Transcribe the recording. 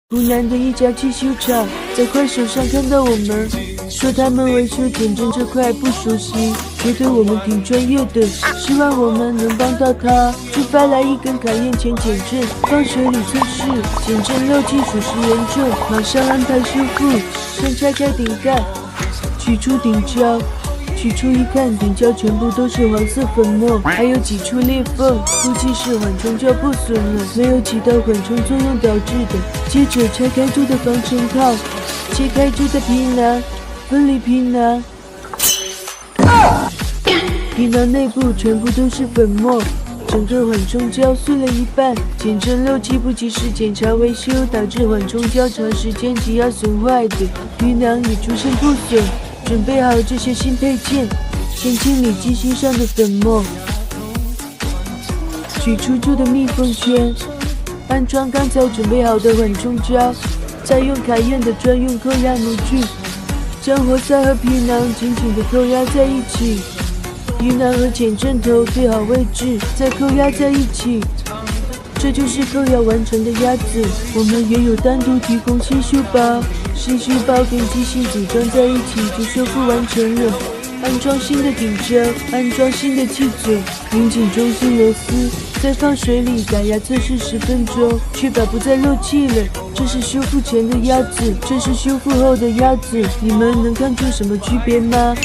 湖南的一家汽修厂在快手上看到我们，说他们维修减震这块不熟悉，觉得我们挺专业的，希望我们能帮到他，就发来一根卡宴钳减震，放水里测试，减震漏气属实严重，马上安排修复。先拆开顶盖，取出顶胶。取出一看，顶胶全部都是黄色粉末，还有几处裂缝，估计是缓冲胶破损了，没有起到缓冲作用导致的。接着拆开猪的防尘套，切开猪的皮囊，分离皮囊，皮囊内部全部都是粉末，整个缓冲胶碎了一半。减震漏气不及时检查维修，导致缓冲胶长时间积压损坏的，皮囊也出现破损。准备好这些新配件，先清理机芯上的粉末，取出猪的密封圈，安装刚才准备好的缓冲胶，再用卡宴的专用扣压模具，将活塞和皮囊紧紧地扣压在一起，皮囊和减震头对好位置，再扣压在一起。这就是扣压完成的鸭子。我们也有单独提供新修包，新修包跟机芯组装在一起就修复完成了。安装新的顶胶，安装新的气嘴，拧紧中心螺丝，再放水里打压测试10分钟，确保不再漏气了。这是修复前的鸭子，这是修复后的鸭子，你们能看出什么区别吗？